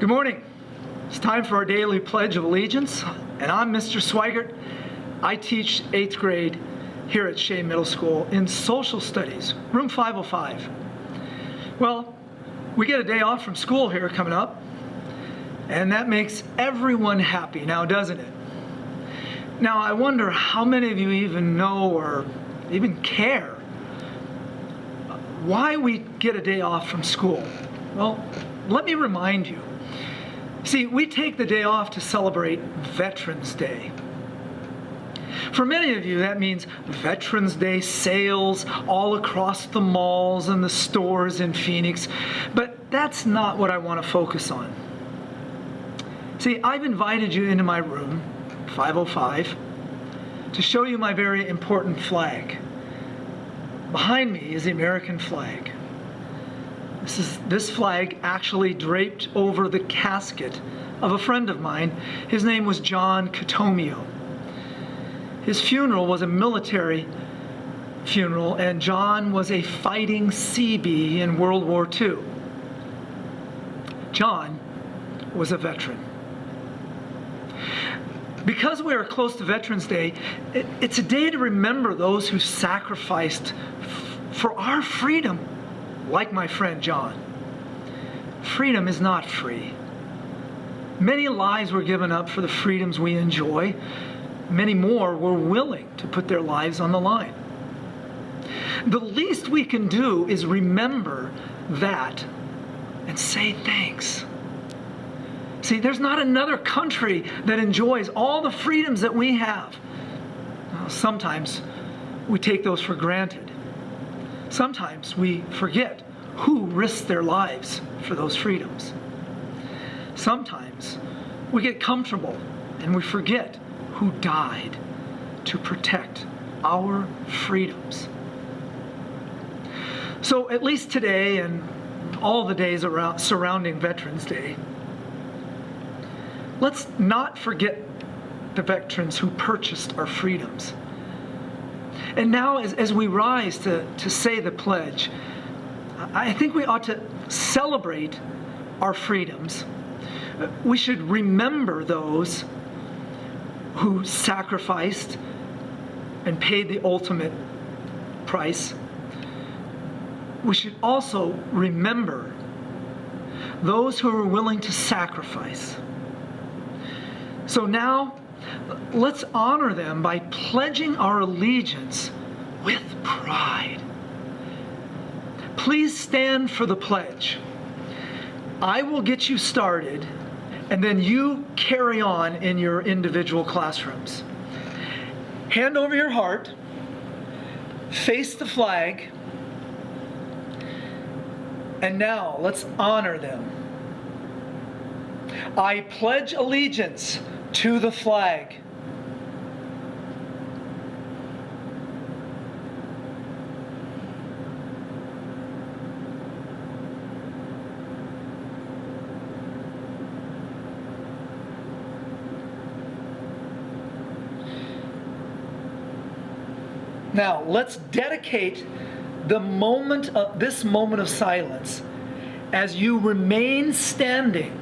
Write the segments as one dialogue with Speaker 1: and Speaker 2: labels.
Speaker 1: Good morning. It's time for our daily Pledge of Allegiance, and I'm Mr. Swigert. I teach 8th grade here at Shea Middle School in Social Studies, room 505. Well, we get a day off from school here coming up, and that makes everyone happy now, doesn't it? Now, I wonder how many of you even know or even care why we get a day off from school. Well, let me remind you. See, we take the day off to celebrate Veterans Day. For many of you, that means Veterans Day sales all across the malls and the stores in Phoenix, but that's not what I want to focus on. See, I've invited you into my room, 505, to show you my very important flag. Behind me is the American flag. This flag actually draped over the casket of a friend of mine. His name was John Catomio. His funeral was a military funeral, and John was a fighting Seabee in World War II. John was a veteran. Because we are close to Veterans Day, it's a day to remember those who sacrificed for our freedom. Like my friend John. Freedom is not free. Many lives were given up for the freedoms we enjoy. Many more were willing to put their lives on the line. The least we can do is remember that and say thanks. See, there's not another country that enjoys all the freedoms that we have. Well, sometimes we take those for granted. Sometimes we forget who risked their lives for those freedoms. Sometimes we get comfortable and we forget who died to protect our freedoms. So at least today and all the days surrounding Veterans Day, let's not forget the veterans who purchased our freedoms. And now as we rise to say the pledge, I think we ought to celebrate our freedoms. We should remember those who sacrificed and paid the ultimate price. We should also remember those who are willing to sacrifice. So now, let's honor them by pledging our allegiance with pride. Please stand for the pledge. I will get you started, and then you carry on in your individual classrooms. Hand over your heart, face the flag, and now let's honor them. I pledge allegiance to the flag. Now, let's dedicate this moment of silence as you remain standing.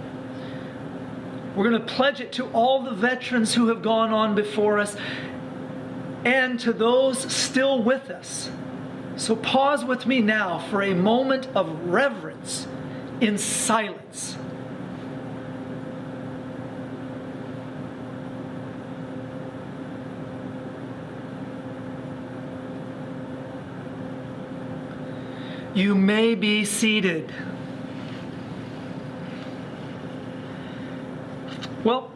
Speaker 1: We're going to pledge it to all the veterans who have gone on before us and to those still with us. So pause with me now for a moment of reverence in silence. You may be seated. Well,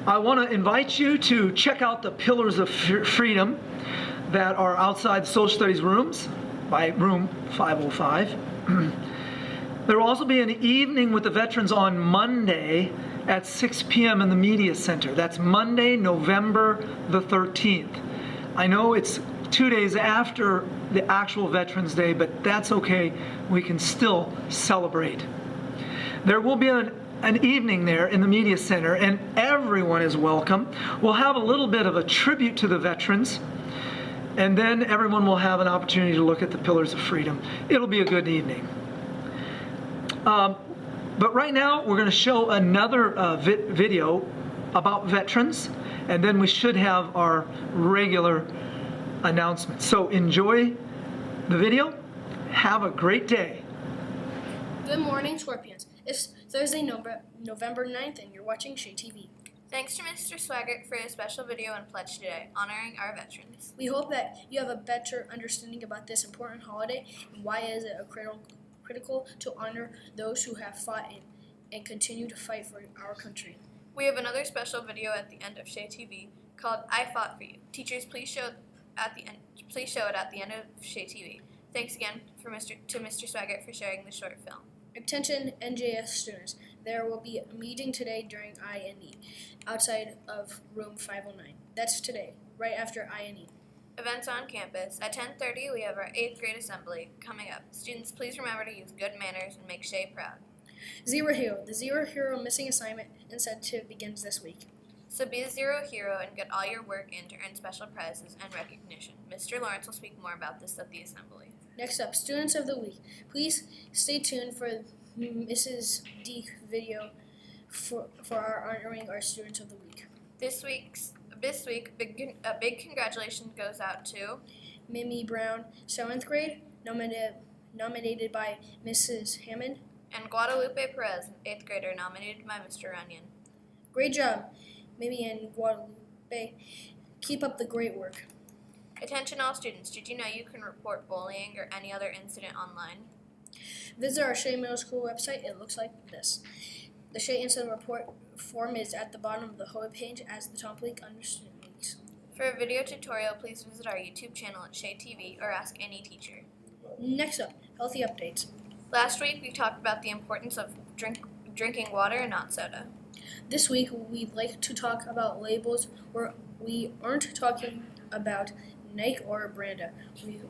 Speaker 1: I want to invite you to check out the Pillars of Freedom that are outside the Social Studies rooms by room 505. There will also be an evening with the veterans on Monday at 6 p.m. in the Media Center. That's Monday, November the 13th. I know it's 2 days after the actual Veterans Day, but that's okay. We can still celebrate. There will be an evening there in the Media Center, and everyone is welcome. We'll have a little bit of a tribute to the veterans, and then everyone will have an opportunity to look at the Pillars of Freedom. It'll be a good evening. But right now, we're going to show another video about veterans, and then we should have our regular announcements. So enjoy the video. Have a great day.
Speaker 2: Good morning, Scorpions. It's Thursday, November 9th, and you're watching SheaTV.
Speaker 3: Thanks to Mr. Swaggart for his special video and pledge today, honoring our veterans.
Speaker 2: We hope that you have a better understanding about this important holiday and why is it critical to honor those who have fought and continue to fight for our country.
Speaker 3: We have another special video at the end of SheaTV called "I Fought for You." Teachers, please show it at the end of SheaTV. Thanks again to Mr. Swaggart for sharing the short film.
Speaker 2: Attention NJS students, there will be a meeting today during I&E outside of room 509. That's today, right after I&E.
Speaker 3: Events on campus. At 10:30, we have our 8th grade assembly coming up. Students, please remember to use good manners and make Shea proud.
Speaker 2: Zero Hero. The Zero Hero missing assignment incentive begins this week.
Speaker 3: So be a zero hero and get all your work in to earn special prizes and recognition. Mr. Lawrence will speak more about this at the assembly.
Speaker 2: Next up, Students of the Week. Please stay tuned for Mrs. D video for our honoring our Students of the Week.
Speaker 3: This week, a big congratulations goes out to
Speaker 2: Mimi Brown, 7th grade, nominated by Mrs. Hammond.
Speaker 3: And Guadalupe Perez, 8th grader, nominated by Mr. Runyon.
Speaker 2: Great job, Mimi and Guadalupe. Keep up the great work.
Speaker 3: Attention all students, did you know you can report bullying or any other incident online?
Speaker 2: Visit our Shea Middle School website. It looks like this. The Shea Incident Report form is at the bottom of the whole page as the top link under student links.
Speaker 3: For a video tutorial, please visit our YouTube channel at SheaTV or ask any teacher.
Speaker 2: Next up, healthy updates.
Speaker 3: Last week, we talked about the importance of drinking water and not soda.
Speaker 2: This week, we'd like to talk about labels where we aren't talking about Nike or Branda.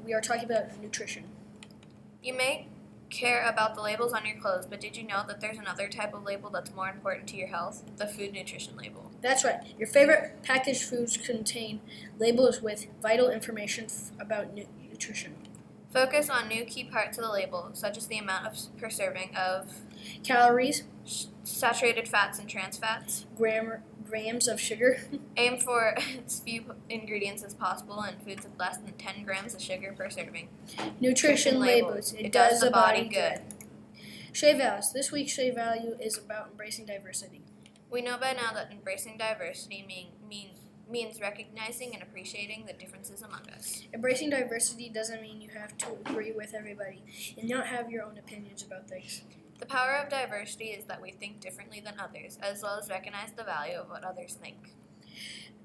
Speaker 2: We are talking about nutrition.
Speaker 3: You may care about the labels on your clothes, but did you know that there's another type of label that's more important to your health? The food nutrition label.
Speaker 2: That's right. Your favorite packaged foods contain labels with vital information about nutrition.
Speaker 3: Focus on new key parts of the label, such as the amount per serving of
Speaker 2: calories,
Speaker 3: saturated fats and trans fats,
Speaker 2: grams of sugar.
Speaker 3: Aim for as few ingredients as possible in foods with less than 10 grams of sugar per serving.
Speaker 2: Nutrition labels. It does the body good. Shea Values. This week's Shea Value is about embracing diversity.
Speaker 3: We know by now that embracing diversity means recognizing and appreciating the differences among us.
Speaker 2: Embracing diversity doesn't mean you have to agree with everybody and not have your own opinions about things.
Speaker 3: The power of diversity is that we think differently than others, as well as recognize the value of what others think.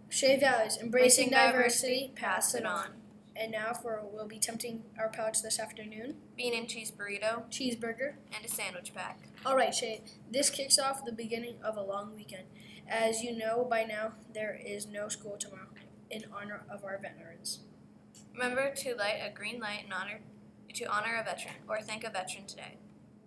Speaker 2: Shea Values. Embracing diversity, pass it on. And now we'll be tempting our palates this afternoon.
Speaker 3: Bean and cheese burrito,
Speaker 2: cheeseburger,
Speaker 3: and a sandwich pack.
Speaker 2: All right, Shea. This kicks off the beginning of a long weekend. As you know by now, there is no school tomorrow in honor of our veterans.
Speaker 3: Remember to light a green light to honor a veteran or thank a veteran today.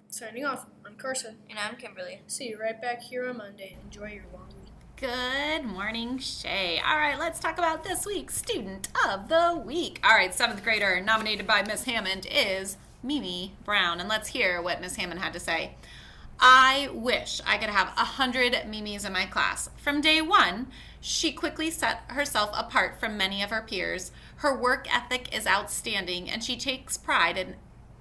Speaker 2: Signing off, I'm Carson.
Speaker 3: And I'm Kimberly.
Speaker 2: See you right back here on Monday. Enjoy your long week.
Speaker 4: Good morning, Shea. All right, let's talk about this week's Student of the Week. All right, 7th grader nominated by Miss Hammond is Mimi Brown. And let's hear what Miss Hammond had to say. I wish I could have 100 Mimis in my class. From day one, she quickly set herself apart from many of her peers. Her work ethic is outstanding, and she takes pride in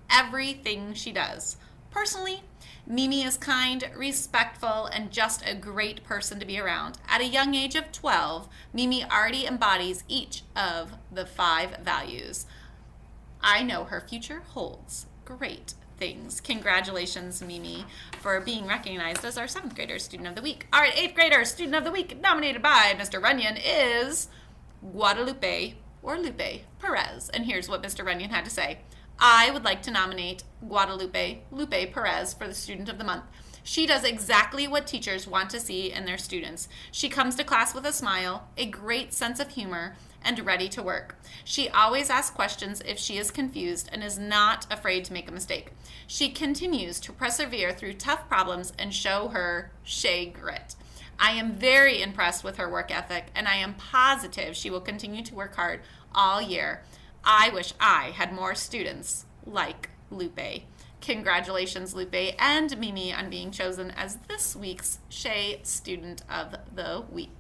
Speaker 4: everything she does. Personally, Mimi is kind, respectful, and just a great person to be around. At a young age of 12, Mimi already embodies each of the 5 values. I know her future holds great things. Congratulations, Mimi, for being recognized as our 7th grader Student of the Week. All right, 8th grader Student of the Week nominated by Mr. Runyon is Guadalupe or Lupe Perez. And here's what Mr. Runyon had to say. I would like to nominate Guadalupe Lupe Perez for the Student of the Month. She does exactly what teachers want to see in their students. She comes to class with a smile, a great sense of humor, and ready to work. She always asks questions if she is confused and is not afraid to make a mistake. She continues to persevere through tough problems and show her Shea grit. I am very impressed with her work ethic, and I am positive she will continue to work hard all year. I wish I had more students like Lupe. Congratulations, Lupe and Mimi, on being chosen as this week's Shea Student of the Week.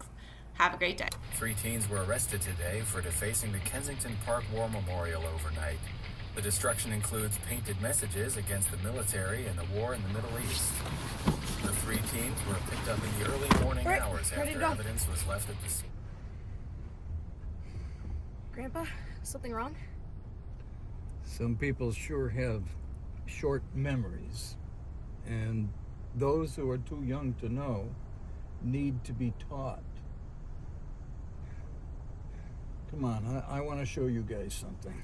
Speaker 4: Have a great day.
Speaker 5: 3 teens were arrested today for defacing the Kensington Park War Memorial overnight. The destruction includes painted messages against the military and the war in the Middle East. The 3 teens were picked up in the early morning hours after evidence was left at the scene.
Speaker 6: Grandpa, something wrong?
Speaker 7: Some people sure have short memories, and those who are too young to know need to be taught. Come on, I want to show you guys something.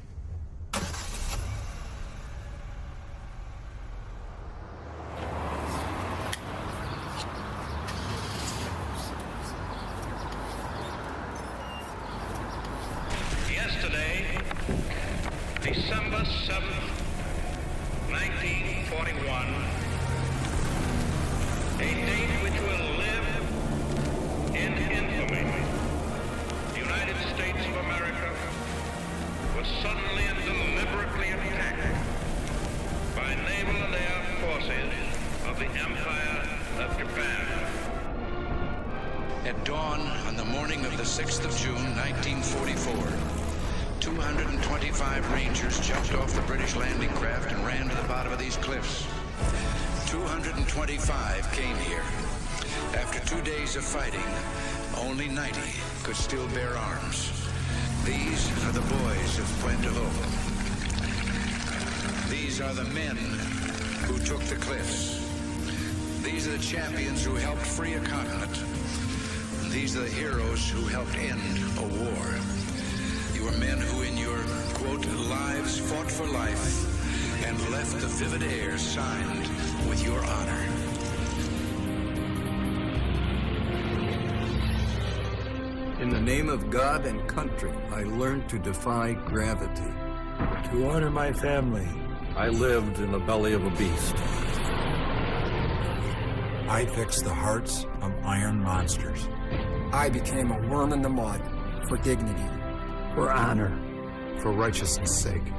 Speaker 8: Yesterday, December 7th, 1941, a date which will live in infamy. The United States of America was suddenly and deliberately attacked by naval and air forces of the Empire of Japan.
Speaker 9: At dawn on the morning of the 6th of June, 1944, 225 Rangers jumped off the British landing craft and ran to the bottom of these cliffs. 225 came here. After 2 days of fighting, only 90 could still bear arms. These are the boys of Puente Hope. These are the men who took the cliffs. These are the champions who helped free a continent. These are the heroes who helped end a war. You are men who in your, quote, lives fought for life and left the vivid air signed with your honor.
Speaker 7: In the name of God and country, I learned to defy gravity.
Speaker 10: To honor my family,
Speaker 11: I lived in the belly of a beast.
Speaker 10: I fixed the hearts of iron monsters.
Speaker 12: I became a worm in the mud for dignity,
Speaker 10: For honor, for righteousness' sake,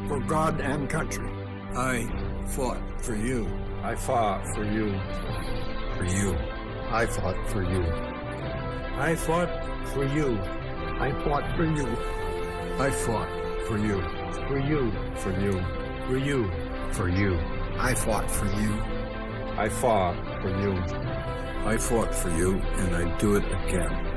Speaker 12: for God and country.
Speaker 7: I fought for you.
Speaker 11: I fought for you.
Speaker 10: for you.
Speaker 11: I fought for you.
Speaker 10: I fought for you.
Speaker 12: I fought for you.
Speaker 7: I fought for you.
Speaker 10: For you.
Speaker 11: For you.
Speaker 10: For you.
Speaker 11: For you.
Speaker 12: I fought for you.
Speaker 11: I fought for you.
Speaker 7: I fought for you, and I do it again.